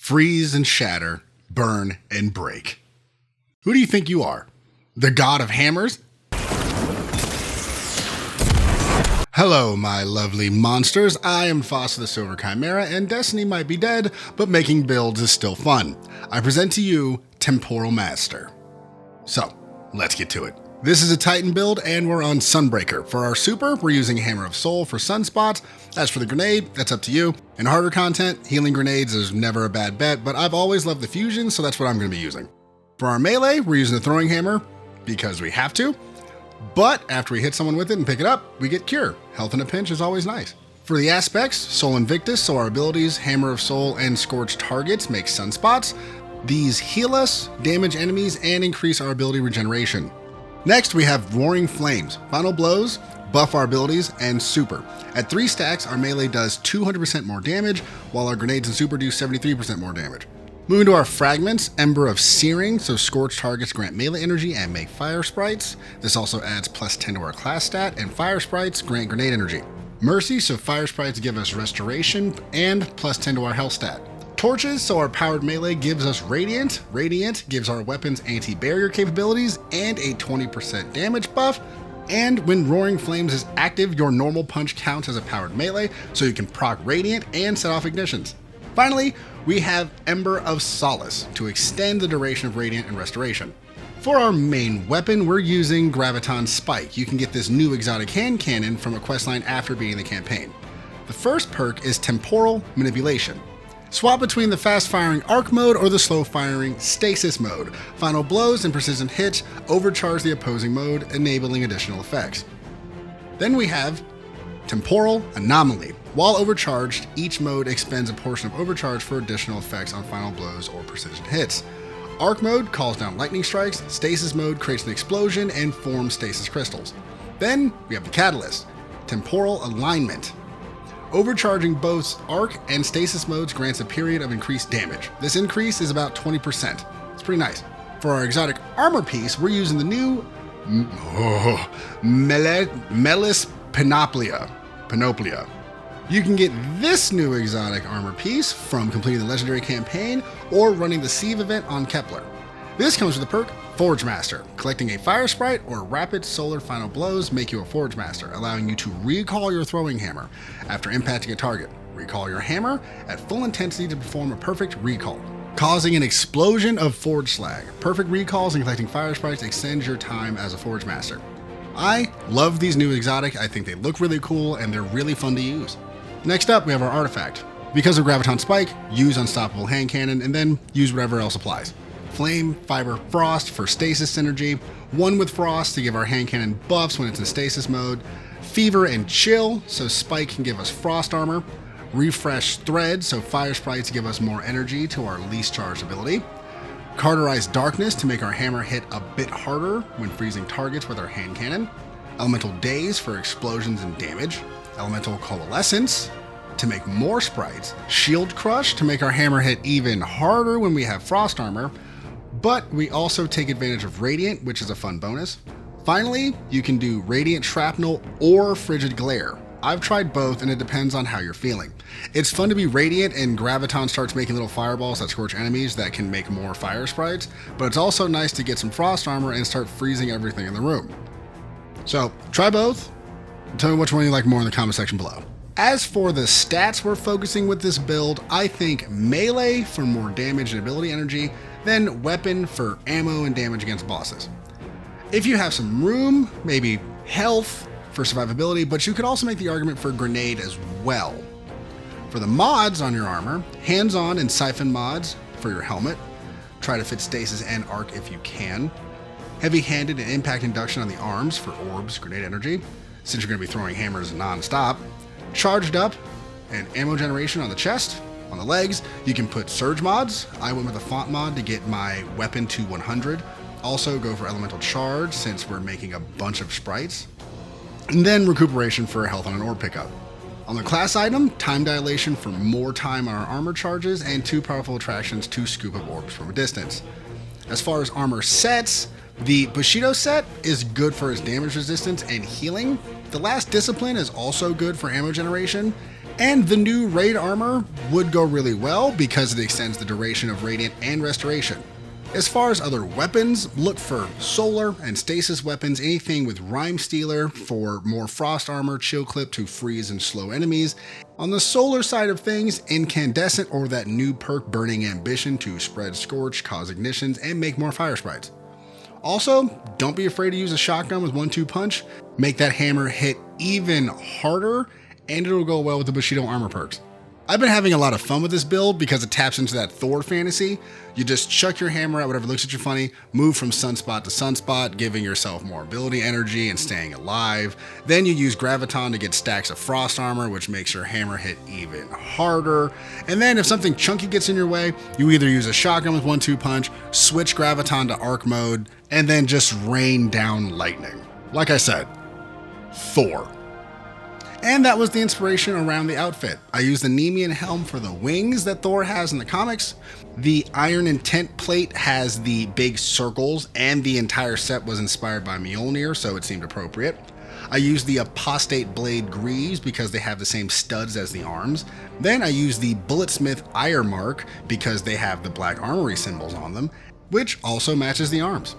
freeze and shatter, burn and break. Who do you think you are? The god of hammers? Hello, my lovely monsters. I am Foster the Silver Chimera, and Destiny might be dead, but making builds is still fun. I present to you Temporal Master. So, let's get to it. This is a Titan build, and we're on Sunbreaker. For our super, we're using Hammer of Soul for sunspots. As for the grenade, that's up to you. In harder content, healing grenades is never a bad bet, but I've always loved the fusion, so that's what I'm going to be using. For our melee, we're using the throwing hammer, because we have to. But after we hit someone with it and pick it up, we get Cure. Health in a pinch is always nice. For the aspects, Soul Invictus, so our abilities, Hammer of Soul and Scorched Targets make sunspots. These heal us, damage enemies, and increase our ability regeneration. Next, we have Roaring Flames. Final blows, buff our abilities, and super. At 3 stacks, our melee does 200% more damage, while our grenades and super do 73% more damage. Moving to our fragments, Ember of Searing, so scorched targets grant melee energy and make fire sprites. This also adds +10 to our class stat, and fire sprites grant grenade energy. Mercy, so fire sprites give us restoration and +10 to our health stat. Torches, so our powered melee gives us Radiant. Radiant gives our weapons anti-barrier capabilities and a 20% damage buff. And when Roaring Flames is active, your normal punch counts as a powered melee, so you can proc Radiant and set off ignitions. Finally, we have Ember of Solace to extend the duration of Radiant and Restoration. For our main weapon, we're using Graviton Spike. You can get this new exotic hand cannon from a questline after beating the campaign. The first perk is Temporal Manipulation. Swap between the fast-firing arc mode or the slow-firing stasis mode. Final blows and precision hits overcharge the opposing mode, enabling additional effects. Then we have Temporal Anomaly. While overcharged, each mode expends a portion of overcharge for additional effects on final blows or precision hits. Arc mode calls down lightning strikes, stasis mode creates an explosion and forms stasis crystals. Then we have the Catalyst, Temporal Alignment. Overcharging both arc and stasis modes grants a period of increased damage. This increase is about 20%. It's pretty nice. For our exotic armor piece, we're using the new MELAS Penoplia. You can get this new exotic armor piece from completing the legendary campaign or running the Sieve event on Kepler. This comes with the perk Forge Master. Collecting a fire sprite or rapid solar final blows make you a Forge Master, allowing you to recall your throwing hammer after impacting a target. Recall your hammer at full intensity to perform a perfect recall, causing an explosion of forge slag. Perfect recalls and collecting fire sprites extends your time as a Forge Master. I love these new exotic. I think they look really cool and they're really fun to use. Next up, we have our artifact. Because of Graviton Spike, use Unstoppable Hand Cannon and then use whatever else applies. Flame, Fiber, Frost for stasis synergy, One with Frost to give our hand cannon buffs when it's in stasis mode, Fever and Chill so Spike can give us frost armor, Refresh Thread so fire sprites give us more energy to our least charged ability, Carterize Darkness to make our hammer hit a bit harder when freezing targets with our hand cannon, Elemental Daze for explosions and damage, Elemental Coalescence to make more sprites, Shield Crush to make our hammer hit even harder when we have frost armor, but we also take advantage of Radiant, which is a fun bonus. Finally, you can do Radiant Shrapnel or Frigid Glare. I've tried both and it depends on how you're feeling. It's fun to be Radiant and Graviton starts making little fireballs that scorch enemies that can make more fire sprites, but it's also nice to get some frost armor and start freezing everything in the room. So try both. Tell me which one you like more in the comment section below. As for the stats we're focusing with this build, I think melee for more damage and ability energy, then weapon for ammo and damage against bosses. If you have some room, maybe health for survivability, but you could also make the argument for grenade as well. For the mods on your armor, hands-on and siphon mods for your helmet. Try to fit stasis and arc if you can. Heavy-handed and impact induction on the arms for orbs, grenade energy, since you're going to be throwing hammers non-stop. Charged up and ammo generation on the chest. On the legs, you can put surge mods. I went with a font mod to get my weapon to 100. Also go for elemental charge since we're making a bunch of sprites. And then recuperation for health on an orb pickup. On the class item, time dilation for more time on our armor charges and 2 powerful attractions to scoop up orbs from a distance. As far as armor sets, the Bushido set is good for its damage resistance and healing. The Last Discipline is also good for ammo generation, And the new raid armor would go really well because it extends the duration of radiant and restoration. As far as other weapons, look for solar and stasis weapons, anything with Rhyme Stealer for more frost armor, chill clip to freeze and slow enemies. On the solar side of things, incandescent or that new perk Burning Ambition to spread scorch, cause ignitions, and make more fire sprites. Also, don't be afraid to use a shotgun with 1-2 punch, make that hammer hit even harder, and it'll go well with the Bushido armor perks. I've been having a lot of fun with this build because it taps into that Thor fantasy. You just chuck your hammer at whatever looks at you funny, move from sunspot to sunspot, giving yourself more ability energy and staying alive. Then you use Graviton to get stacks of frost armor, which makes your hammer hit even harder. And then if something chunky gets in your way, you either use a shotgun with 1-2 punch, switch Graviton to arc mode, and then just rain down lightning. Like I said, Thor. And that was the inspiration around the outfit. I used the Nemean helm for the wings that Thor has in the comics. The Iron Intent plate has the big circles, and the entire set was inspired by Mjolnir, so it seemed appropriate. I used the Apostate Blade greaves because they have the same studs as the arms. Then I used the Bulletsmith Ire Mark because they have the black armory symbols on them, which also matches the arms.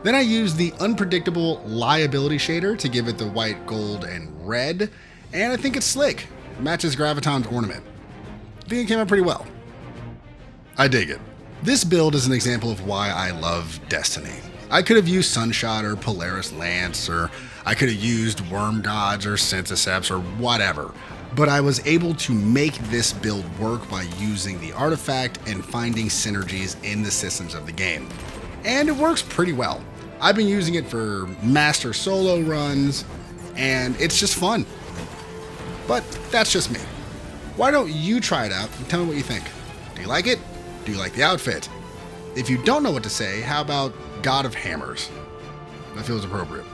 Then I used the Unpredictable Liability shader to give it the white, gold, and red, and I think it's slick. It matches Graviton's ornament. I think it came out pretty well. I dig it. This build is an example of why I love Destiny. I could have used Sunshot or Polaris Lance, or I could have used Worm Gods or Syntheseps or whatever, but I was able to make this build work by using the artifact and finding synergies in the systems of the game. And it works pretty well. I've been using it for master solo runs, and it's just fun. But that's just me. Why don't you try it out and tell me what you think? Do you like it? Do you like the outfit? If you don't know what to say, how about God of Hammers? That feels appropriate.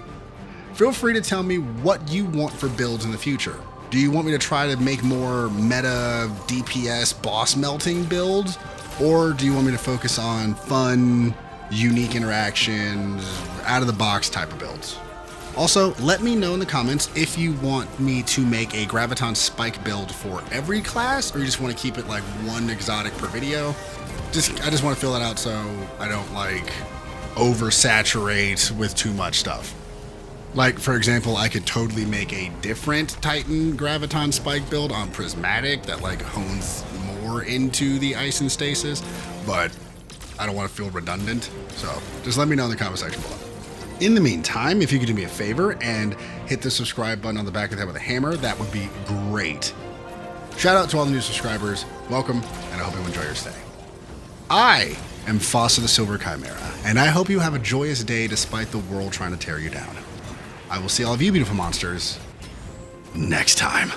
Feel free to tell me what you want for builds in the future. Do you want me to try to make more meta DPS boss melting builds? Or do you want me to focus on fun, unique interactions, out of the box type of builds? Also, let me know in the comments if you want me to make a Graviton Spike build for every class, or you just want to keep it like one exotic per video. I just want to fill that out so I don't like oversaturate with too much stuff. Like, for example, I could totally make a different Titan Graviton Spike build on Prismatic that like hones more into the ice and stasis, but I don't want to feel redundant, so just let me know in the comment section below. In the meantime, if you could do me a favor and hit the subscribe button on the back of the head with a hammer, that would be great. Shout out to all the new subscribers, welcome, and I hope you enjoy your stay. I am Fossa the Silver Chimera, and I hope you have a joyous day despite the world trying to tear you down. I will see all of you beautiful monsters next time.